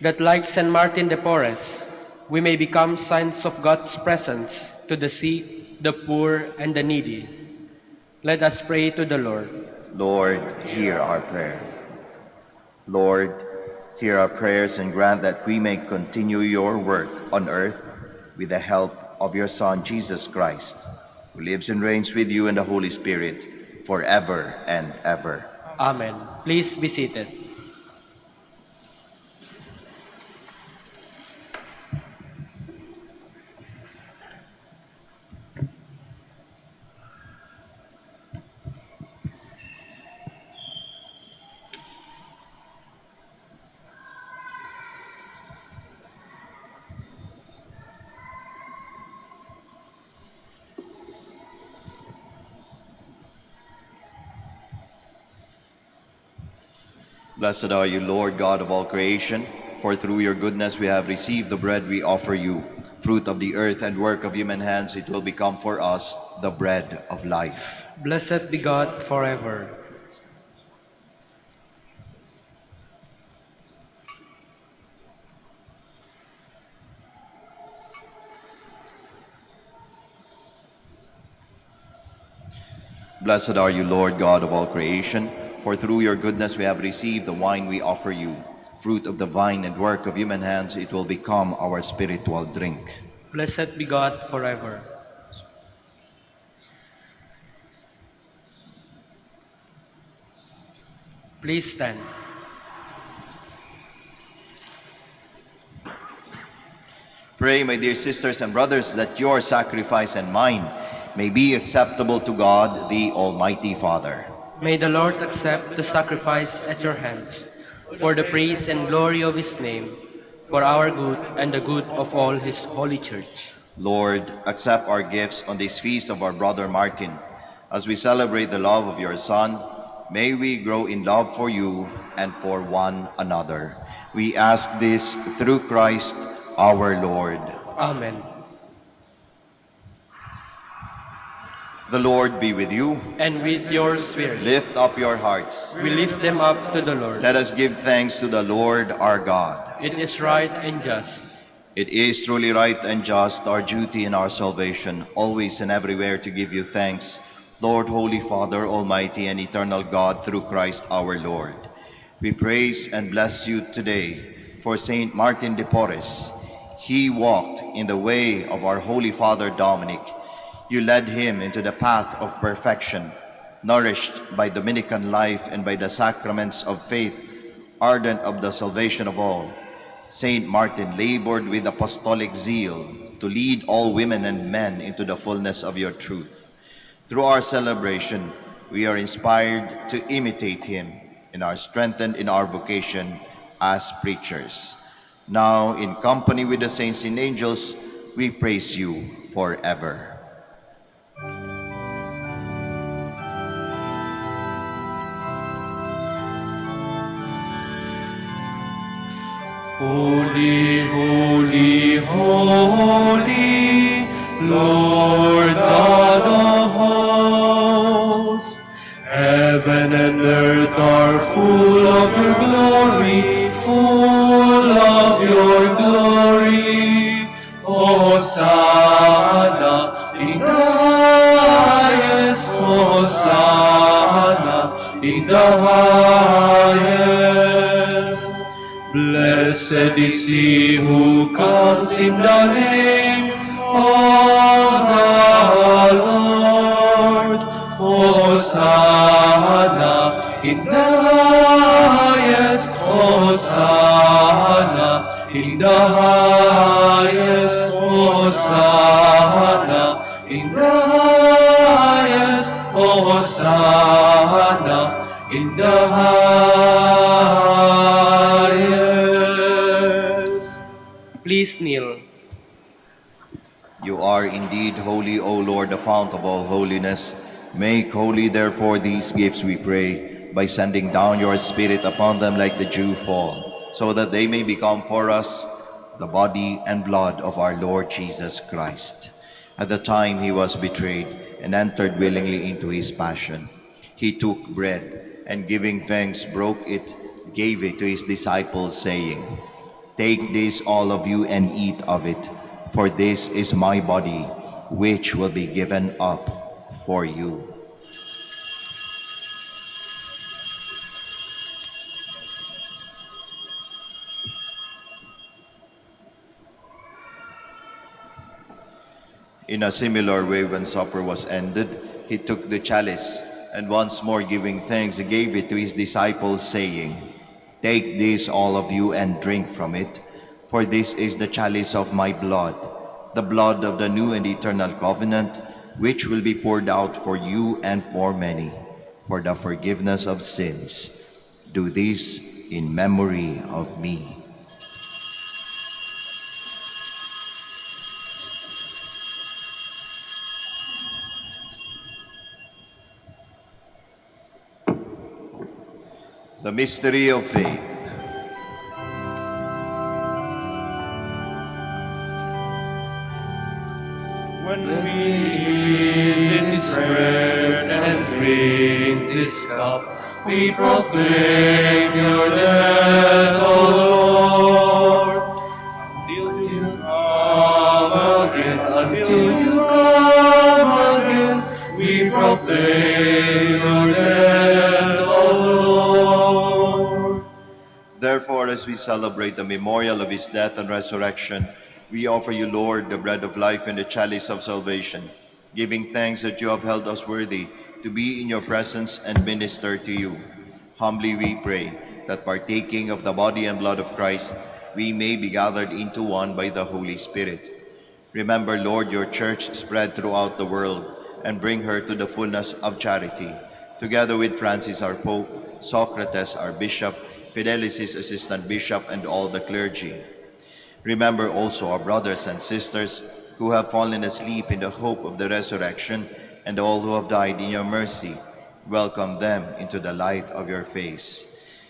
that like St. Martin de Porres, we may become signs of God's presence to the sick, the poor, and the needy. Let us pray to the Lord. Lord, hear our prayer. Lord, hear our prayers and grant that we may continue your work on earth with the help of your Son, Jesus Christ, who lives and reigns with you in the Holy Spirit forever and ever. Amen. Please be seated. Blessed are you, Lord God of all creation, for through your goodness we have received the bread we offer you. Fruit of the earth and work of human hands, it will become for us the bread of life. Blessed be God forever. Blessed are you, Lord God of all creation, for through your goodness we have received the wine we offer you. Fruit of the vine and work of human hands, it will become our spiritual drink. Blessed be God forever. Please stand. Pray, my dear sisters and brothers, that your sacrifice and mine may be acceptable to God, the Almighty Father. May the Lord accept the sacrifice at your hands, for the praise and glory of his name, for our good and the good of all his holy church. Lord, accept our gifts on this feast of our brother Martin. As we celebrate the love of your Son, may we grow in love for you and for one another. We ask this through Christ our Lord. Amen. The Lord be with you. And with your spirit, Lift up your hearts. we lift them up to the Lord. Let us give thanks to the Lord our God. It is right and just. It is truly right and just, our duty and our salvation, always and everywhere to give you thanks, Lord, Holy Father, Almighty and eternal God, through Christ our Lord. We praise and bless you today for Saint Martin de Porres. He walked in the way of our Holy Father Dominic. You led him into the path of perfection, nourished by Dominican life and by the sacraments of faith, ardent of the salvation of all. Saint Martin labored with apostolic zeal to lead all women and men into the fullness of your truth. Through our celebration, we are inspired to imitate him and are strengthened in our vocation as preachers. Now, in company with the saints and angels, we praise you forever. Holy, holy, holy, Lord God of hosts. Heaven and earth are full of your glory, full of your glory. Hosanna in the highest, Hosanna in the highest. Blessed is he who comes in the name of the Lord. Hosanna in the highest, Hosanna in the highest, Hosanna in the highest, Hosanna in the highest. Please kneel. You are indeed holy, O Lord, the fount of all holiness. Make holy, therefore, these gifts, we pray, by sending down your Spirit upon them like the dew fall, so that they may become for us the body and blood of our Lord Jesus Christ. At the time he was betrayed and entered willingly into his passion, he took bread and giving thanks broke it, gave it to his disciples, saying, "Take this, all of you, and eat of it, for this is my body, which will be given up for you." In a similar way, when supper was ended, he took the chalice, and once more giving thanks, he gave it to his disciples, saying, "Take this, all of you, and drink from it, for this is the chalice of my blood, the blood of the new and eternal covenant, which will be poured out for you and for many, for the forgiveness of sins. Do this in memory of me." The mystery of faith. When we eat this bread and drink this cup, we proclaim your death, O Lord, until you come again, until you come again. We proclaim your death, O Lord. Therefore, as we celebrate the memorial of his death and resurrection, we offer you, Lord, the bread of life and the chalice of salvation, giving thanks that you have held us worthy to be in your presence and minister to you. Humbly we pray that partaking of the body and blood of Christ, we may be gathered into one by the Holy Spirit. Remember, Lord, your church spread throughout the world and bring her to the fullness of charity, together with Francis our Pope, Socrates our Bishop, Fidelis his Assistant Bishop, and all the clergy. Remember also our brothers and sisters who have fallen asleep in the hope of the resurrection, and all who have died in your mercy. Welcome them into the light of your face.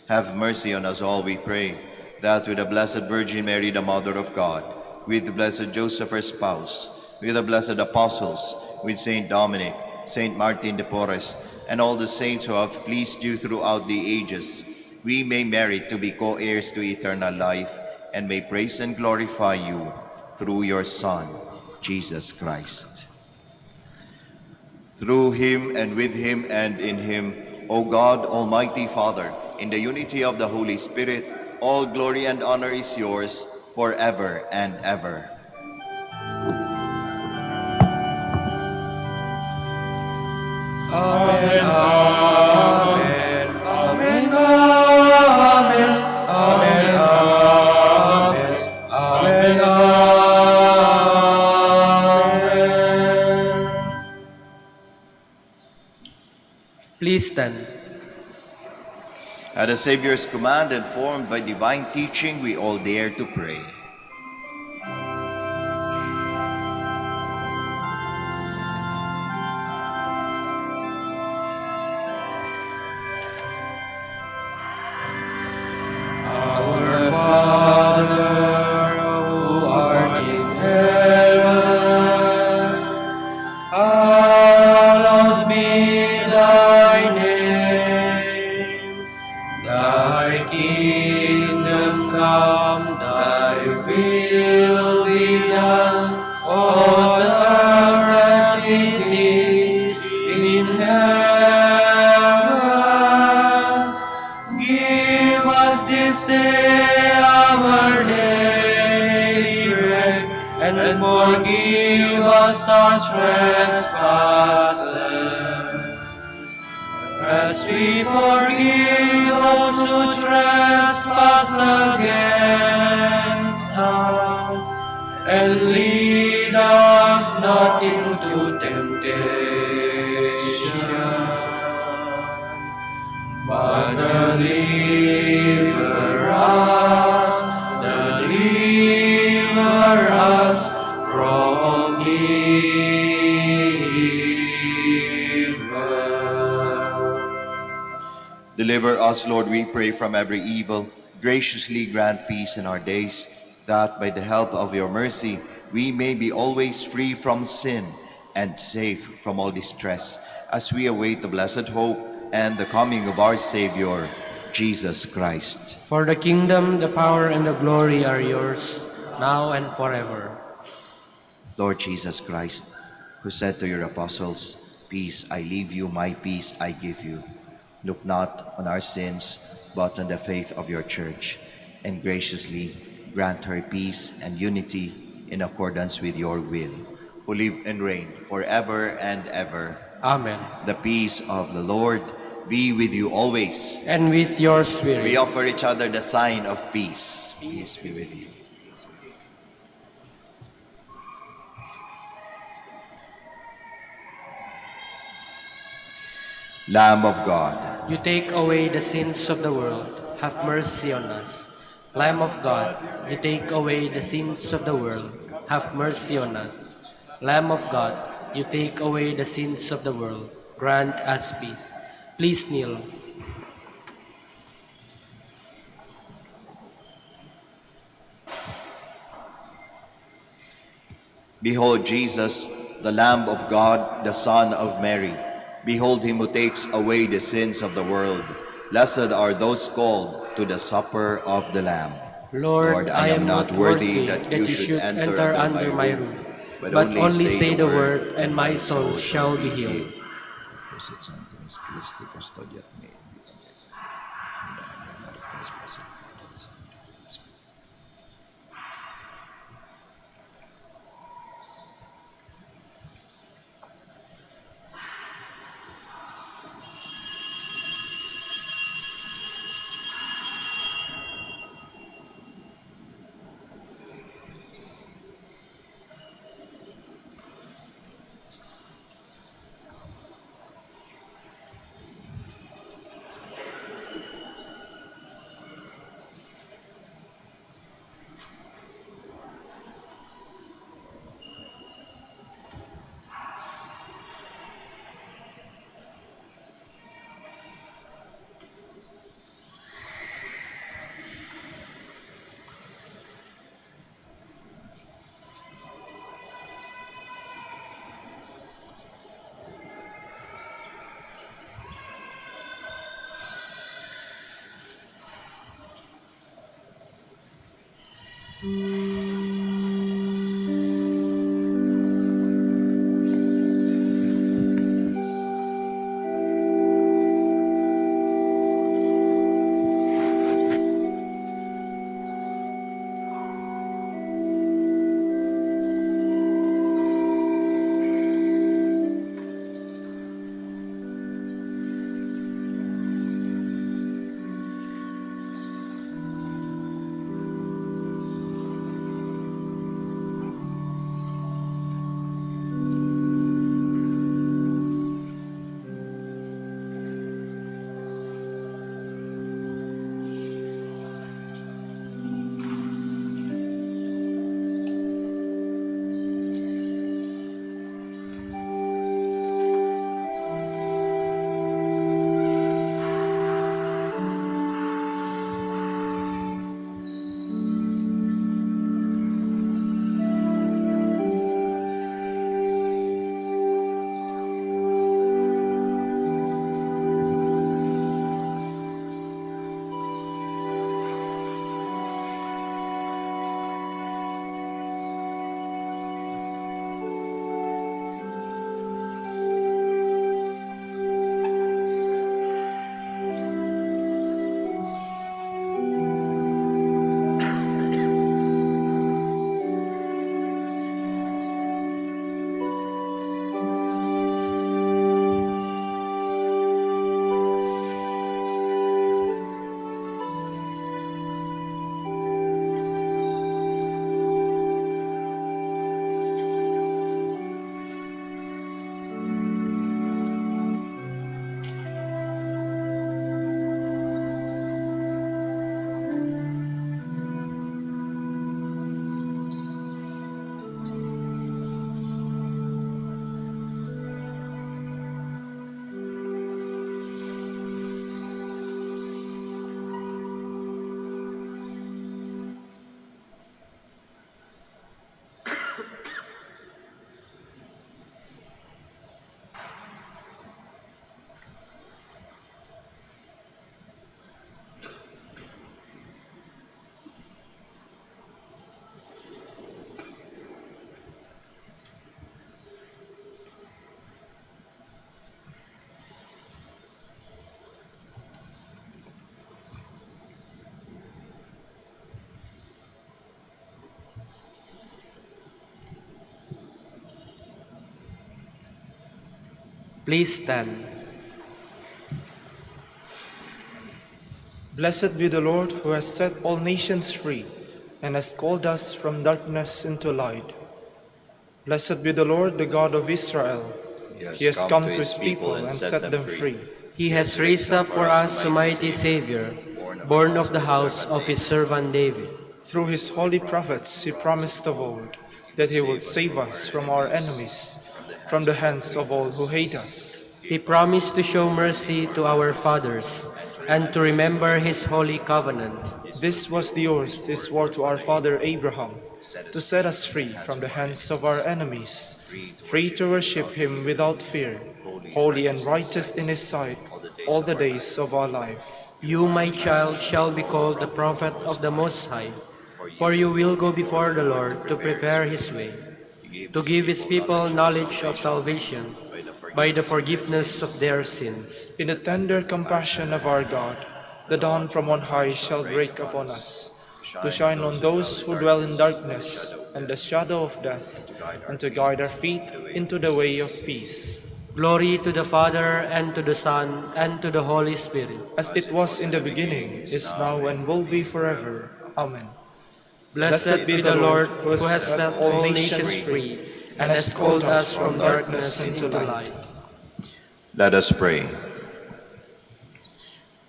Have mercy on us all, we pray, that with the Blessed Virgin Mary, the Mother of God, with the Blessed Joseph, her spouse, with the blessed apostles, with Saint Dominic, Saint Martin de Porres, and all the saints who have pleased you throughout the ages, we may merit to be co-heirs to eternal life, and may praise and glorify you through your Son, Jesus Christ. Through him, and with him, and in him, O God, Almighty Father, in the unity of the Holy Spirit, all glory and honor is yours forever and ever. Amen, amen, amen, amen, amen, amen. Please stand. At the Savior's command and formed by divine teaching, we all dare to pray. Our Father, who art in heaven, hallowed be thy name. Thy kingdom come, thy will be done, on earth as it is in heaven. Give us this day our daily bread, and forgive us our trespasses, as we forgive those who trespass against us. And lead us not into temptation, but deliver us from evil. Deliver us, Lord, we pray, from every evil. Graciously grant peace in our days, that by the help of your mercy we may be always free from sin and safe from all distress, as we await the blessed hope and the coming of our Savior, Jesus Christ. For the kingdom, the power, and the glory are yours, now and forever. Lord Jesus Christ, who said to your apostles, "Peace I leave you, my peace I give you," look not on our sins, but on the faith of your church, and graciously grant her peace and unity in accordance with your will, who live and reign forever and ever. Amen. The peace of the Lord be with you always. And with your We spirit. offer each other the sign of peace. Peace be with you. Lamb of God, You take away the sins of the world, have mercy on us. Lamb of God, you take away the sins of the world, have mercy on us. Lamb of God, you take away the sins of the world, grant us peace. Please kneel. behold Jesus, the Lamb of God, the Son of Mary. Behold him who takes away the sins of the world. Blessed are those called to the supper of the Lamb. Lord, I am not worthy that you should enter under my roof, but only say the word, and my soul shall be healed. Please stand. Blessed be the Lord who has set all nations free and has called us from darkness into light. Blessed be the Lord, the God of Israel. He has come to his people and set them free. He has raised up for us a mighty Savior, born of the house of his servant David. Through his holy prophets he promised of old that he would save us from our enemies, from the hands of all who hate us. He promised to show mercy to our fathers and to remember his holy covenant. This was the oath he swore to our father Abraham, to set us free from the hands of our enemies, free to worship him without fear, holy and righteous in his sight all the days of our life. You, my child, shall be called the prophet of the Most High, for you will go before the Lord to prepare his way, to give his people knowledge of salvation by the forgiveness of their sins. In the tender compassion of our God, the dawn from on high shall break upon us, to shine on those who dwell in darkness and the shadow of death, and to guide our feet into the way of peace. Glory to the Father, and to the Son, and to the Holy Spirit. As it was in the beginning, is now, and will be forever. Amen. Blessed be the Lord, who has set all nations free, and has called us from darkness into light. Let us pray.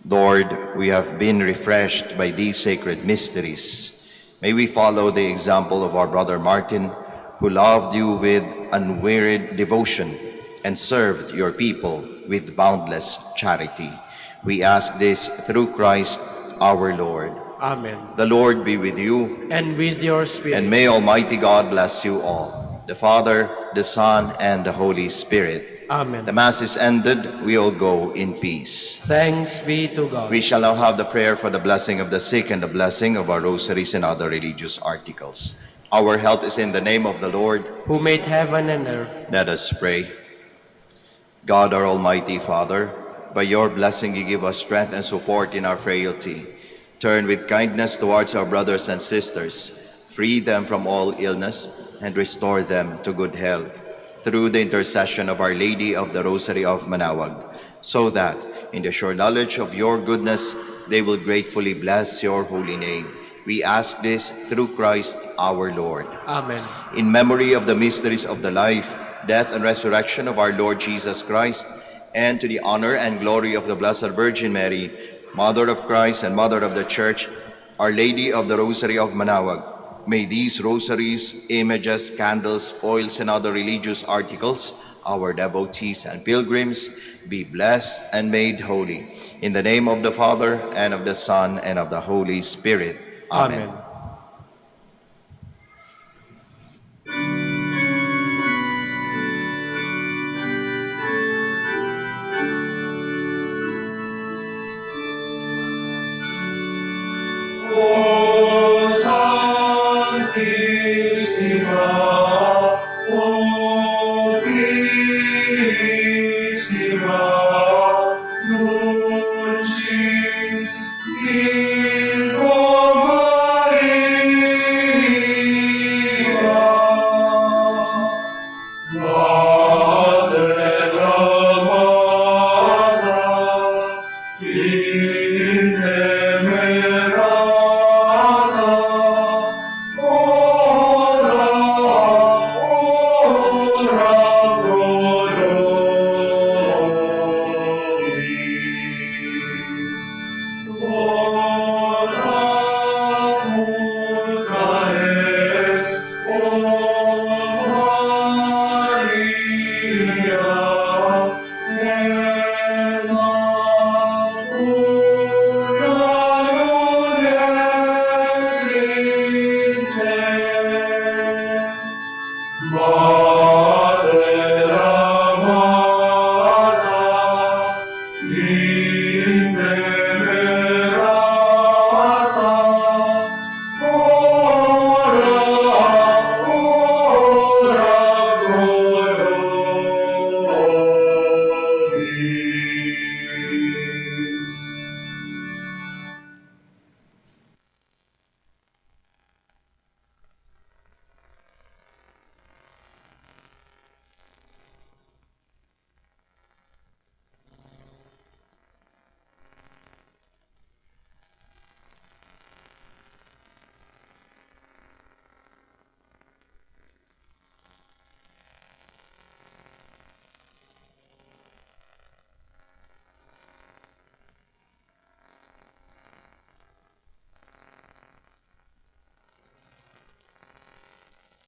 Lord, we have been refreshed by these sacred mysteries. May we follow the example of our brother Martin, who loved you with unwearied devotion and served your people with boundless charity. We ask this through Christ our Lord. Amen. The Lord be with you, And with your spirit. and may Almighty God bless you all, the Father, the Son, and the Holy Spirit. Amen. The Mass is ended. We all go in peace. Thanks be to God. We shall now have the prayer for the blessing of the sick and the blessing of our rosaries and other religious articles. Our help is in the name of the Lord, who made heaven and earth. Let us pray. God, our Almighty Father, by your blessing you give us strength and support in our frailty. Turn with kindness towards our brothers and sisters, free them from all illness, and restore them to good health, through the intercession of Our Lady of the Rosary of Manaoag, so that, in the sure knowledge of your goodness, they will gratefully bless your holy name. We ask this through Christ our Lord. Amen. In memory of the mysteries of the life, death, and resurrection of our Lord Jesus Christ, and to the honor and glory of the Blessed Virgin Mary, Mother of Christ and Mother of the Church, Our Lady of the Rosary of Manaoag, may these rosaries, images, candles, oils, and other religious articles, our devotees and pilgrims, be blessed and made holy. In the name of the Father, and of the Son, and of the Holy Spirit. Amen. Amen. O Sanctissima